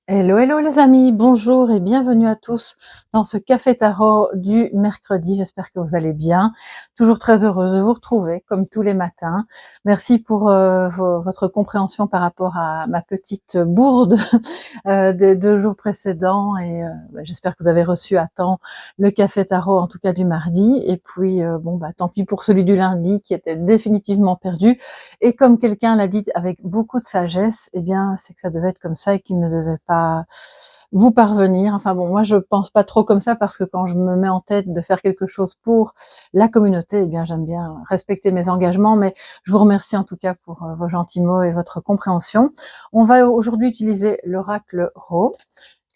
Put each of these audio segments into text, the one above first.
Hello, hello les amis, bonjour et bienvenue à tous dans ce café tarot du mercredi. J'espère que vous allez bien. Toujours très heureuse de vous retrouver comme tous les matins. Merci pour votre compréhension par rapport à ma petite bourde des 2 jours précédents et j'espère que vous avez reçu à temps le café tarot, en tout cas du mardi. Et puis tant pis pour celui du lundi qui était définitivement perdu. Et comme quelqu'un l'a dit avec beaucoup de sagesse, eh bien, c'est que ça devait être comme ça et qu'il ne devait pas vous parvenir. Enfin bon, moi, je pense pas trop comme ça parce que quand je me mets en tête de faire quelque chose pour la communauté, eh bien, j'aime bien respecter mes engagements, mais je vous remercie en tout cas pour vos gentils mots et votre compréhension. On va aujourd'hui utiliser l'oracle Ro,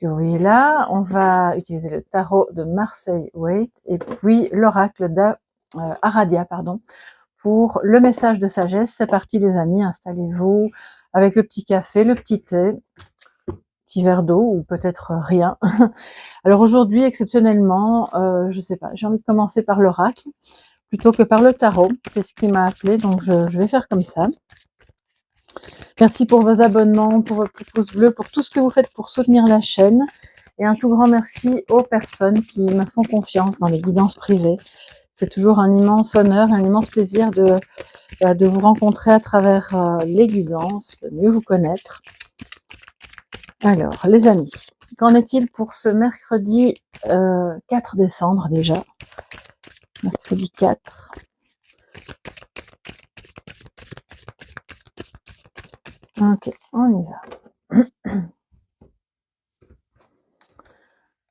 que vous voyez là. On va utiliser le tarot de Marseille Waite et puis l'oracle d'Aradia, pour le message de sagesse. C'est parti les amis, installez-vous avec le petit café, le petit thé, petit verre d'eau ou peut-être rien. Alors aujourd'hui, exceptionnellement, je sais pas, j'ai envie de commencer par l'oracle plutôt que par le tarot. C'est ce qui m'a appelé, donc je vais faire comme ça. Merci pour vos abonnements, pour vos petits pouces bleus, pour tout ce que vous faites pour soutenir la chaîne. Et un tout grand merci aux personnes qui me font confiance dans les guidances privées. C'est toujours un immense honneur, un immense plaisir de vous rencontrer à travers les guidances, de mieux vous connaître. Alors, les amis, qu'en est-il pour ce mercredi 4 décembre déjà? Mercredi 4. Ok, on y va.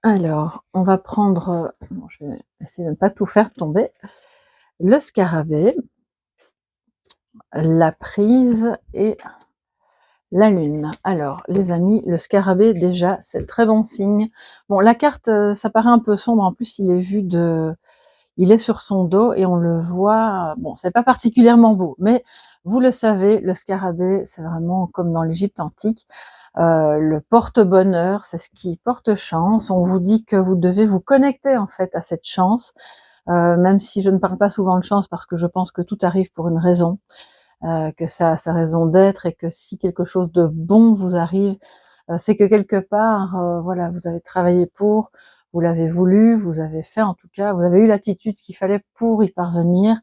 Alors, on va prendre, je vais essayer de ne pas tout faire tomber, le scarabée, la prise et la lune. Alors, les amis, le scarabée, déjà, c'est très bon signe. Bon, la carte, ça paraît un peu sombre. En plus, il est sur son dos et on le voit. Bon, c'est pas particulièrement beau, mais vous le savez, le scarabée, c'est vraiment comme dans l'Égypte antique. Le porte-bonheur, c'est ce qui porte chance. On vous dit que vous devez vous connecter en fait à cette chance, même si je ne parle pas souvent de chance parce que je pense que tout arrive pour une raison. Que ça a sa raison d'être et que si quelque chose de bon vous arrive, c'est que quelque part, voilà, vous avez travaillé pour, vous l'avez voulu, vous avez fait en tout cas, vous avez eu l'attitude qu'il fallait pour y parvenir.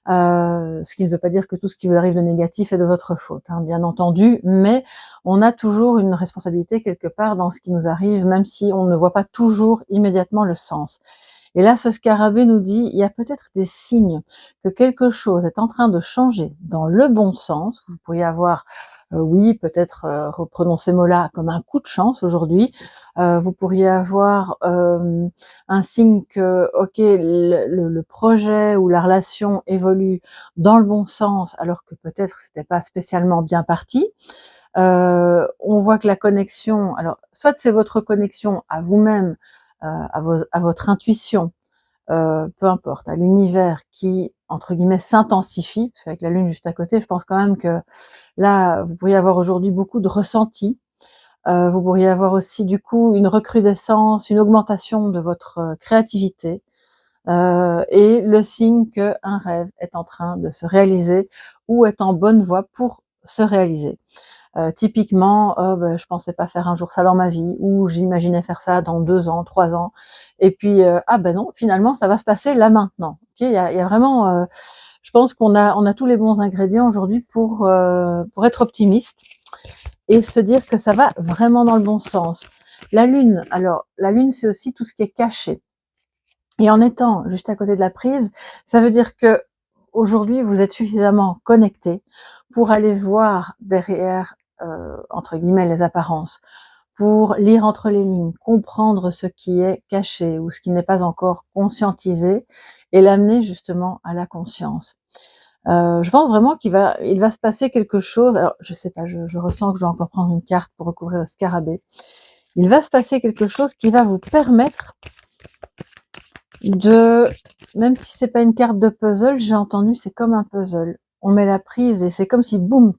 Ce qui ne veut pas dire que tout ce qui vous arrive de négatif est de votre faute, hein, bien entendu, mais on a toujours une responsabilité quelque part dans ce qui nous arrive, même si on ne voit pas toujours immédiatement le sens. Et là, ce scarabée nous dit, il y a peut-être des signes que quelque chose est en train de changer dans le bon sens. Vous pourriez avoir, oui, peut-être, reprenons ces mots-là, comme un coup de chance aujourd'hui. Vous pourriez avoir un signe que, ok, le projet ou la relation évolue dans le bon sens, alors que peut-être c'était pas spécialement bien parti. On voit que la connexion, alors soit c'est votre connexion à vous-même, à votre intuition, peu importe, à l'univers qui, entre guillemets, s'intensifie, parce qu'avec la lune juste à côté, je pense quand même que là, vous pourriez avoir aujourd'hui beaucoup de ressentis. Vous pourriez avoir aussi du coup une recrudescence, une augmentation de votre créativité, et le signe qu'un rêve est en train de se réaliser ou est en bonne voie pour se réaliser. Typiquement, je pensais pas faire un jour ça dans ma vie, ou j'imaginais faire ça dans 2 ans, 3 ans, et puis ah ben non, finalement ça va se passer là maintenant. Ok, il y a vraiment, je pense qu'on a tous les bons ingrédients aujourd'hui pour être optimiste et se dire que ça va vraiment dans le bon sens. La lune, alors la lune c'est aussi tout ce qui est caché. Et en étant juste à côté de la prise, ça veut dire que aujourd'hui vous êtes suffisamment connecté pour aller voir derrière, entre guillemets, les apparences, pour lire entre les lignes, comprendre ce qui est caché ou ce qui n'est pas encore conscientisé et l'amener justement à la conscience. Je pense vraiment il va se passer quelque chose. Alors je sais pas, je ressens que je dois encore prendre une carte pour recouvrir le scarabée. Il va se passer quelque chose qui va vous permettre de, même si c'est pas une carte de puzzle, j'ai entendu, c'est comme un puzzle. On met la prise et c'est comme si, boum,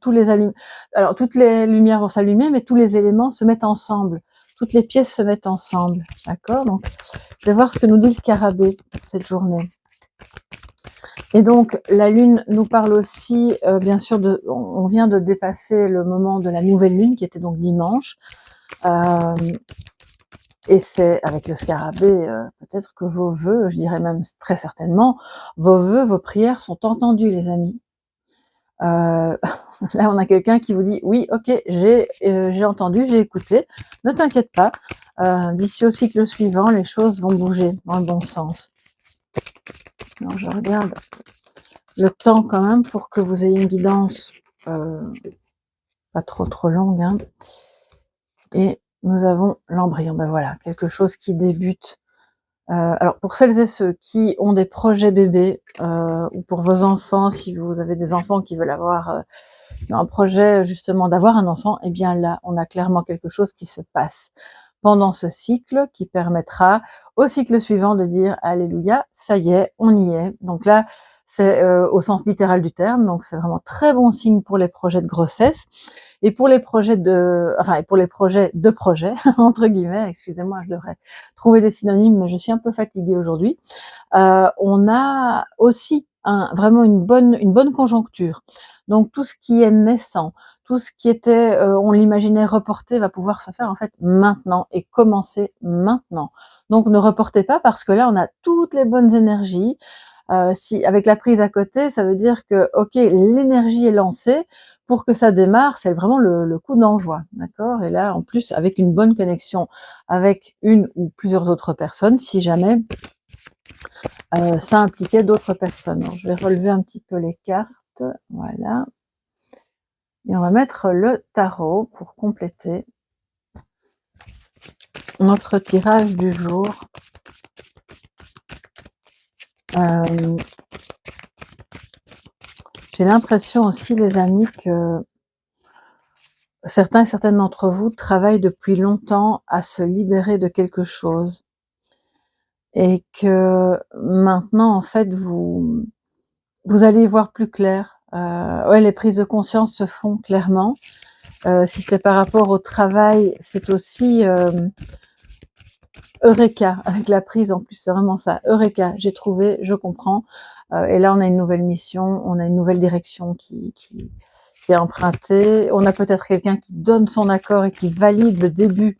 alors toutes les lumières vont s'allumer, mais tous les éléments se mettent ensemble. Toutes les pièces se mettent ensemble. D'accord? Donc, je vais voir ce que nous dit le scarabée cette journée. Et donc, la lune nous parle aussi, bien sûr, on vient de dépasser le moment de la nouvelle lune, qui était donc dimanche. Et c'est avec le scarabée, peut-être que vos vœux, je dirais même très certainement, vos vœux, vos prières sont entendus, les amis. Là, on a quelqu'un qui vous dit: «Oui, OK, j'ai entendu, j'ai écouté, ne t'inquiète pas, d'ici au cycle suivant, les choses vont bouger dans le bon sens». Alors je regarde le temps quand même pour que vous ayez une guidance, pas trop longue, hein. Et nous avons l'embryon. Ben voilà, quelque chose qui débute. Alors pour celles et ceux qui ont des projets bébés, ou pour vos enfants, si vous avez des enfants qui veulent avoir, qui ont un projet justement d'avoir un enfant, eh bien là, on a clairement quelque chose qui se passe pendant ce cycle qui permettra au cycle suivant de dire: «Alléluia, ça y est, on y est». Donc là, c'est, au sens littéral du terme, donc c'est vraiment très bon signe pour les projets de grossesse et pour les projets de enfin, et pour les projets de projets entre guillemets, excusez-moi, je devrais trouver des synonymes, mais je suis un peu fatiguée aujourd'hui. On a aussi vraiment une bonne conjoncture. Donc tout ce qui est naissant, tout ce qui était, on l'imaginait reporté va pouvoir se faire en fait maintenant et commencer maintenant. Donc ne reportez pas parce que là on a toutes les bonnes énergies. Si avec la prise à côté, ça veut dire que OK, l'énergie est lancée. Pour que ça démarre, c'est vraiment le coup d'envoi, d'accord? Et là, en plus, avec une bonne connexion avec une ou plusieurs autres personnes, si jamais ça impliquait d'autres personnes. Alors, je vais relever un petit peu les cartes, voilà. Et on va mettre le tarot pour compléter notre tirage du jour. J'ai l'impression aussi, les amis, que certains et certaines d'entre vous travaillent depuis longtemps à se libérer de quelque chose et que maintenant, en fait, vous allez y voir plus clair. Ouais, les prises de conscience se font clairement. Si c'est par rapport au travail, c'est aussi Eureka, avec la prise en plus, c'est vraiment ça. Eureka, j'ai trouvé, je comprends. Et là, on a une nouvelle mission, on a une nouvelle direction qui est empruntée. On a peut-être quelqu'un qui donne son accord et qui valide le début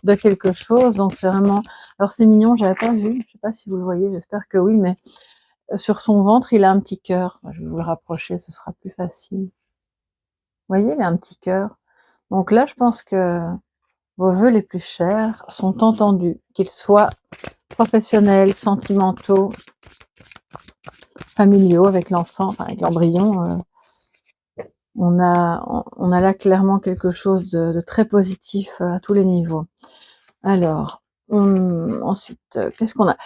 de quelque chose. Donc c'est vraiment. Alors c'est mignon, j'avais pas vu. Je sais pas si vous le voyez, j'espère que oui, mais sur son ventre, il a un petit cœur. Je vais vous le rapprocher, ce sera plus facile. Vous voyez, il a un petit cœur. Donc là, je pense que vos vœux les plus chers sont entendus, qu'ils soient professionnels, sentimentaux, familiaux avec l'enfant, enfin avec l'embryon. On a là clairement quelque chose de très positif à tous les niveaux. Alors, ensuite, qu'est-ce qu'on a?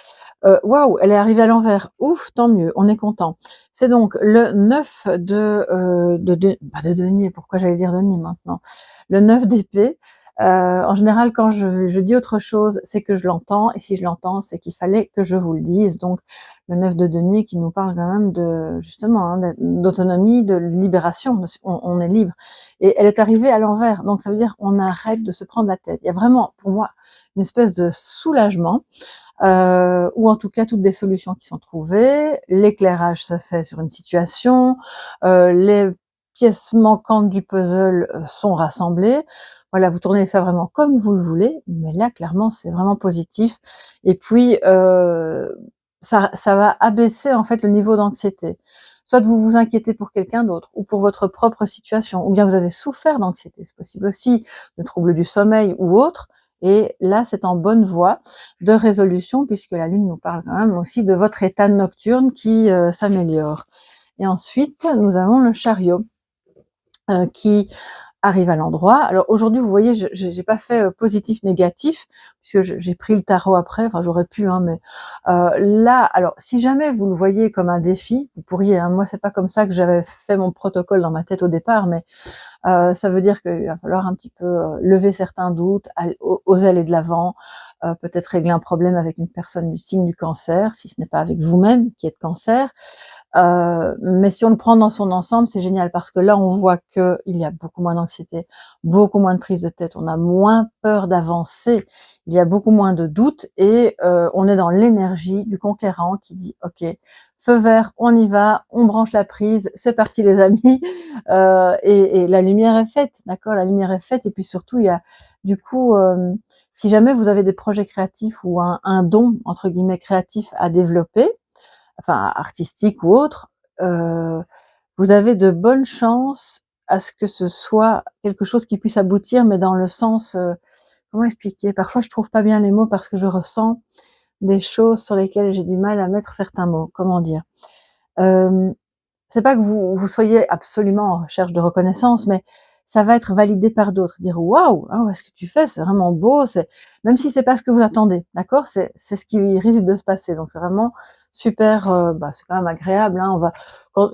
Waouh, elle est arrivée à l'envers. Ouf, tant mieux, on est content. C'est donc le 9 pas de denier, pourquoi j'allais dire denier maintenant? Le 9 d'épée. En général, quand je dis autre chose, c'est que je l'entends, et si je l'entends, c'est qu'il fallait que je vous le dise. Donc, le 9 de denier qui nous parle quand même de, justement, hein, d'autonomie, de libération, on est libre. Et elle est arrivée à l'envers, donc ça veut dire on arrête de se prendre la tête. Il y a vraiment, pour moi, une espèce de soulagement, ou en tout cas toutes des solutions qui sont trouvées, l'éclairage se fait sur une situation, les pièces manquantes du puzzle sont rassemblées. Voilà, vous tournez ça vraiment comme vous le voulez, mais là clairement c'est vraiment positif. Et puis ça va abaisser en fait le niveau d'anxiété. Soit vous vous inquiétez pour quelqu'un d'autre ou pour votre propre situation, ou bien vous avez souffert d'anxiété, c'est possible aussi, de troubles du sommeil ou autre. Et là, c'est en bonne voie de résolution, puisque la Lune nous parle quand même aussi de votre état nocturne qui s'améliore. Et ensuite, nous avons le chariot qui arrive à l'endroit. Alors aujourd'hui, vous voyez, je n'ai pas fait positif négatif puisque j'ai pris le tarot après. Enfin, j'aurais pu, hein, mais là, alors si jamais vous le voyez comme un défi, vous pourriez. Hein, moi, c'est pas comme ça que j'avais fait mon protocole dans ma tête au départ, mais ça veut dire qu'il va falloir un petit peu lever certains doutes, oser aller de l'avant, peut-être régler un problème avec une personne du signe du cancer, si ce n'est pas avec vous-même qui êtes cancer. Mais si on le prend dans son ensemble, c'est génial parce que là, on voit qu'il y a beaucoup moins d'anxiété, beaucoup moins de prise de tête, on a moins peur d'avancer, il y a beaucoup moins de doutes et on est dans l'énergie du conquérant qui dit: «OK, feu vert, on y va, on branche la prise, c'est parti les amis». Et la lumière est faite, d'accord? La lumière est faite et puis surtout, il y a du coup, si jamais vous avez des projets créatifs ou un «don» entre guillemets créatif à développer, enfin artistique ou autre, vous avez de bonnes chances à ce que ce soit quelque chose qui puisse aboutir, mais dans le sens, comment expliquer? Parfois je trouve pas bien les mots parce que je ressens des choses sur lesquelles j'ai du mal à mettre certains mots. Comment dire? Hem, c'est pas que vous soyez absolument en recherche de reconnaissance, mais ça va être validé par d'autres. Dire: «Waouh! Ah ouais, ce que tu fais, c'est vraiment beau», c'est même si c'est pas ce que vous attendez, d'accord? C'est ce qui risque de se passer, donc c'est vraiment super, c'est quand même agréable, hein. On va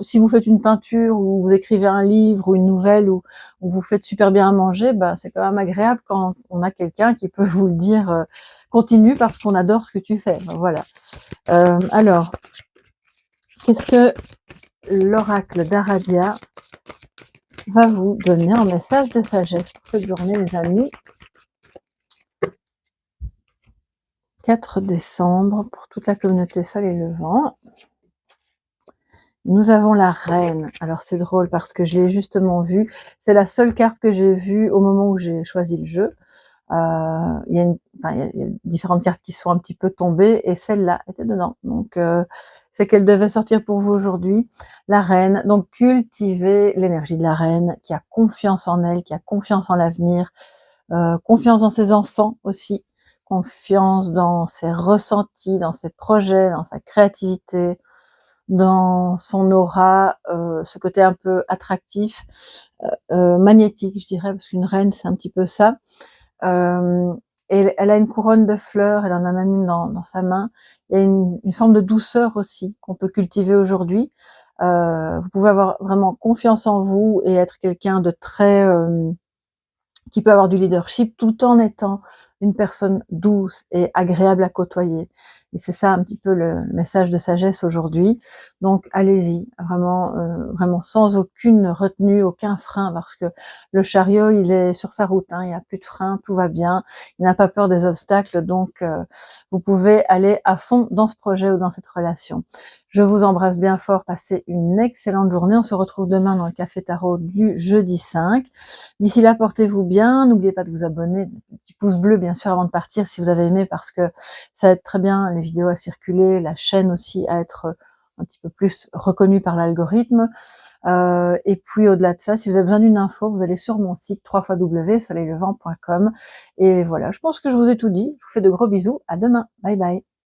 si vous faites une peinture ou vous écrivez un livre ou une nouvelle ou vous faites super bien à manger, c'est quand même agréable quand on a quelqu'un qui peut vous le dire, «Continue parce qu'on adore ce que tu fais». Voilà. Alors, qu'est-ce que l'oracle d'Aradia va vous donner un message de sagesse pour cette journée, les amis? 4 décembre pour toute la communauté Sol et Levant. Nous avons la reine. Alors c'est drôle parce que je l'ai justement vue. C'est la seule carte que j'ai vue au moment où j'ai choisi le jeu. Il y a différentes cartes qui sont un petit peu tombées et celle-là était dedans. Donc c'est qu'elle devait sortir pour vous aujourd'hui. La reine. Donc cultivez l'énergie de la reine qui a confiance en elle, qui a confiance en l'avenir, confiance dans ses enfants aussi, confiance dans ses ressentis, dans ses projets, dans sa créativité, dans son aura, ce côté un peu attractif, magnétique, je dirais, parce qu'une reine, c'est un petit peu ça. Et elle a une couronne de fleurs, elle en a même une dans sa main. Il y a une forme de douceur aussi qu'on peut cultiver aujourd'hui. Vous pouvez avoir vraiment confiance en vous et être quelqu'un de très qui peut avoir du leadership tout en étant une personne douce et agréable à côtoyer. Et c'est ça un petit peu le message de sagesse aujourd'hui. Donc allez-y, vraiment, vraiment sans aucune retenue, aucun frein, parce que le chariot, il est sur sa route, hein, il n'y a plus de frein, tout va bien, il n'a pas peur des obstacles, donc vous pouvez aller à fond dans ce projet ou dans cette relation. Je vous embrasse bien fort, passez une excellente journée, on se retrouve demain dans le Café Tarot du jeudi 5. D'ici là, portez-vous bien. N'oubliez pas de vous abonner, le petit pouce bleu, bien sûr, avant de partir, si vous avez aimé, parce que ça aide très bien les vidéos à circuler, la chaîne aussi à être un petit peu plus reconnue par l'algorithme. Et puis, au-delà de ça, si vous avez besoin d'une info, vous allez sur mon site www.soleillevent.com. Et voilà, je pense que je vous ai tout dit. Je vous fais de gros bisous. À demain. Bye bye.